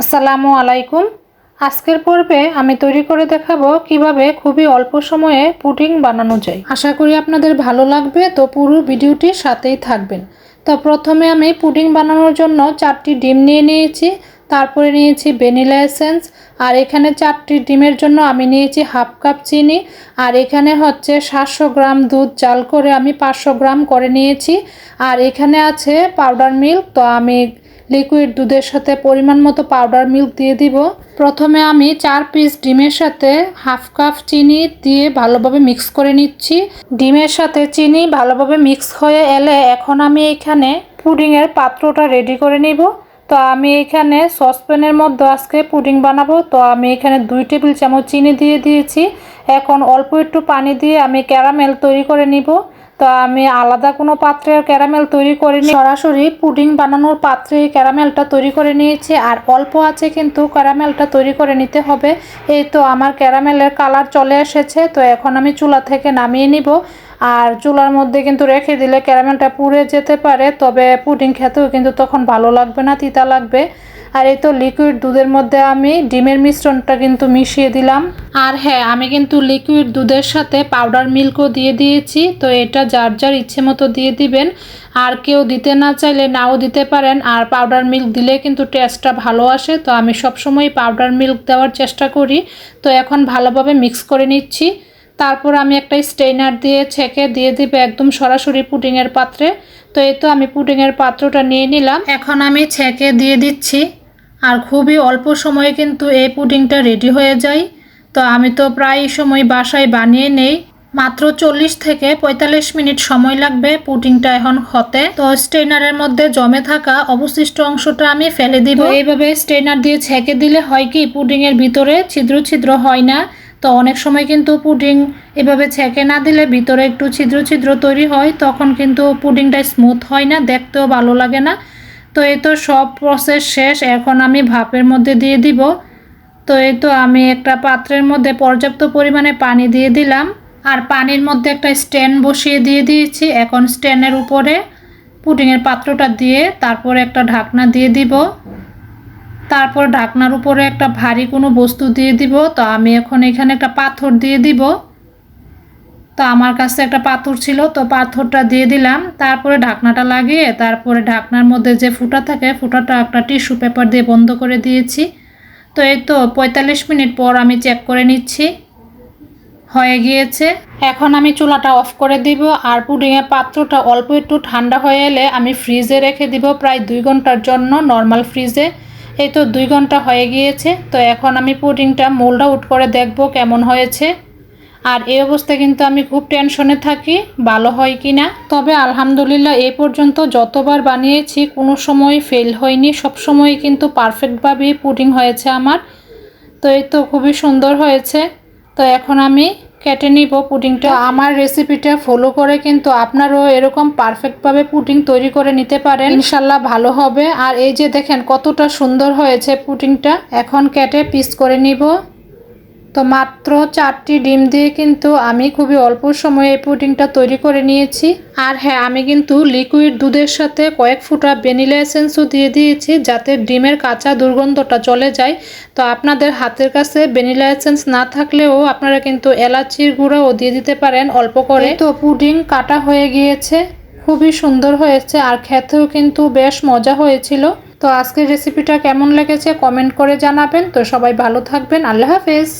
আসসালামু আলাইকুম। আজকের পর্বে আমি তৈরি করে দেখাবো কিভাবে খুবই অল্প সময়ে পুডিং বানানো যায়। আশা করি আপনাদের ভালো লাগবে, তো পুরো ভিডিওটির সাথেই থাকবেন। তো প্রথমে আমি পুডিং বানানোর জন্য 4টি ডিম নিয়ে নিয়েছি, তারপরে নিয়েছি ভ্যানিলা এসেন্স, আর এখানে 4টি ডিমের জন্য আমি নিয়েছি হাফ কাপ চিনি, আর এখানে হচ্ছে 700 গ্রাম দুধ জাল করে আমি 500 গ্রাম করে নিয়েছি, আর এখানে আছে পাউডার মিল্ক। তো আমি লিকুইড দুধের সাথে পরিমাণ মতো পাউডার মিল্ক দিয়ে দিব। প্রথমে আমি 4 পিস ডিমের সাথে হাফ কাপ চিনি দিয়ে ভালোভাবে মিক্স করে নিচ্ছি। ডিমের সাথে চিনি ভালোভাবে মিক্স হয়ে এলে এখন আমি এখানে পুডিংয়ের পাত্রটা রেডি করে নিব। তো আমি এখানে সসপ্যানের মধ্যে আজকে পুডিং বানাবো। তো আমি এখানে 2 টেবিল চামচ চিনি দিয়ে দিয়েছি। এখন অল্প একটু পানি দিয়ে আমি ক্যারামেল তৈরি করে নিব। তো আমি আলাদা কোনো পাত্রে ক্যারামেল তৈরি করিনি, সরাসরি পুডিং বানানোর পাত্রে ক্যারামেলটা তৈরি করে নিয়েছি। আর অল্প আছে কিন্তু ক্যারামেলটা তৈরি করে নিতে হবে। এই তো আমার ক্যারামেলের কালার চলে এসেছে। তো এখন আমি চুলা থেকে নামিয়ে নিব। আর চুলার মধ্যে কিন্তু রেখে দিলে ক্যারামেলটা পুড়ে যেতে পারে, তবে পুডিং খেতেও কিন্তু তখন ভালো লাগবে না, তিতা লাগবে। আর এই তো লিকুইড দুধের মধ্যে আমি ডিমের মিশ্রণটা কিন্তু মিশিয়ে দিলাম। আর হ্যাঁ, আমি কিন্তু লিকুইড দুধের সাথে পাউডার মিল্কও দিয়ে দিয়েছি। তো এটা যার যার ইচ্ছে মতো দিয়ে দিবেন, আর কেউ দিতে না চাইলে নাও দিতে পারেন। আর পাউডার মিল্ক দিলে কিন্তু টেস্টটা ভালো আসে। তো আমি সবসময় পাউডার মিল্ক দেওয়ার চেষ্টা করি। তো এখন ভালোভাবে মিক্স করে নিচ্ছি। তারপর আমি একটা স্ট্রেনার দিয়ে ছেঁকে দিয়ে দিবে একদম সরাসরি পুডিংয়ের পাত্রে। তো এই তো আমি পুডিংয়ের পাত্রটা নিয়ে নিলাম, এখন আমি ছেঁকে দিয়ে দিচ্ছি। আর খুবই অল্প সময়ে কিন্তু এই পুডিংটা রেডি হয়ে যায়। তো আমি তো প্রায় সময় বাসায় বানিয়ে নেই, মাত্র 40 থেকে 45 মিনিট সময় লাগবে পুডিংটা এখন হতে। তো স্ট্রেনারের মধ্যে জমে থাকা অবশিষ্ট অংশটা আমি ফেলে দিব। এইভাবে স্ট্রেনার দিয়ে ছেঁকে দিলে হয় কি, পুডিংয়ের ভিতরে ছিদ্র ছিদ্র হয় না। তো অনেক সময় কিন্তু পুডিং এভাবে ছেঁকে না দিলে ভিতরে একটু ছিদ্র ছিদ্র তৈরি হয়, তখন কিন্তু পুডিংটা স্মুথ হয় না, দেখতেও ভালো লাগে না। তো এই তো সব প্রসেস শেষ, এখন আমি ভাপের মধ্যে দিয়ে দিব। তো এই তো আমি একটা পাত্রের মধ্যে পর্যাপ্ত পরিমাণে পানি দিয়ে দিলাম, আর পানির মধ্যে একটা স্ট্যান্ড বসিয়ে দিয়ে দিয়েছি। এখন স্ট্যান্ডের উপরে পুডিংয়ের পাত্রটা দিয়ে তারপরে একটা ঢাকনা দিয়ে দিব। তারপর ঢাকনার উপরে একটা ভারী কোনো বস্তু দিয়ে দিব। তো আমি এখন এখানে একটা পাথর দিয়ে দিব। তো আমার কাছে একটা পাথর ছিল, তো পাথরটা দিয়ে দিলাম। তারপরে ঢাকনাটা লাগিয়ে তারপরে ঢাকনার মধ্যে যে ফুটা থাকে ফুটাটা একটা টিস্যু পেপার দিয়ে বন্ধ করে দিয়েছি। তো এই তো 45 মিনিট পর আমি চেক করে নিচ্ছি, হয়ে গিয়েছে। এখন আমি চুলাটা অফ করে দিব। আর পুডিংয়ের পাত্রটা অল্প একটু ঠান্ডা হয়ে এলে আমি ফ্রিজে রেখে দিব প্রায় 2 ঘন্টার জন্য, নর্মাল ফ্রিজে। এই তো 2 ঘন্টা হয়ে গিয়েছে। তো এখন আমি পুডিংটা মোল্ড আউট করে দেখব কেমন হয়েছে। আর এই অবস্থায় কিন্তু আমি খুব টেনশনে থাকি ভালো হয় কি না। তবে আলহামদুলিল্লাহ এই পর্যন্ত যতবার বানিয়েছি কোনো সময় ফেল হয়নি, সব সময় কিন্তু পারফেক্টভাবেই পুডিং হয়েছে আমার। তো এই তো খুবই সুন্দর হয়েছে। তো এখন আমি কেটে নিব পুডিংটা। আমার রেসিপিটা ফলো করে কিন্তু আপনারাও এরকম পারফেক্টভাবে পুডিং তৈরি করে নিতে পারেন, ইনশাল্লাহ ভালো হবে। আর এই যে দেখেন কতটা সুন্দর হয়েছে পুডিংটা। এখন কেটে পিস করে নিব। তো মাত্র 4টি ডিম দিয়ে কিন্তু আমি খুবই অল্প সময়ে এই পুডিংটা তৈরি করে নিয়েছি। আর হ্যাঁ, আমি কিন্তু লিকুইড দুধের সাথে কয়েক ফোঁটা ভ্যানিলা এসেন্সও দিয়ে দিয়েছি, যাতে ডিমের কাঁচা দুর্গন্ধটা চলে যায়। তো আপনাদের হাতের কাছে ভ্যানিলা এসেন্স না থাকলেও আপনারা কিন্তু এলাচির গুঁড়াও দিয়ে দিতে পারেন অল্প করে। তো পুডিং কাটা হয়ে গিয়েছে, খুবই সুন্দর হয়েছে, আর খেতেও কিন্তু বেশ মজা হয়েছিল। তো আজকের রেসিপিটা কেমন লেগেছে কমেন্ট করে জানাবেন। তো সবাই ভালো থাকবেন, আল্লাহ হাফেজ।